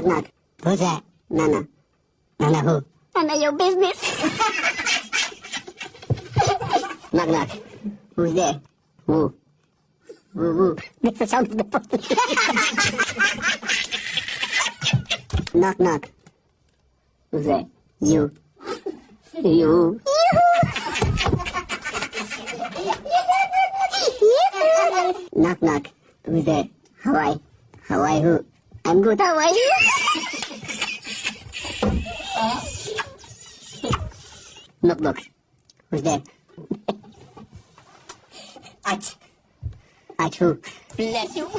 Knock. Who's that? Nana. Nana who? None of your business. Knock knock. Who's there? Who? Who? That's the sound of the phone. Knock knock. Who's there? You. You. Knock knock. Who's there? Hawaii. Hawaii who? I'm good. How are you? Knock knock. Who's there? Ach. Ach who? Bless you.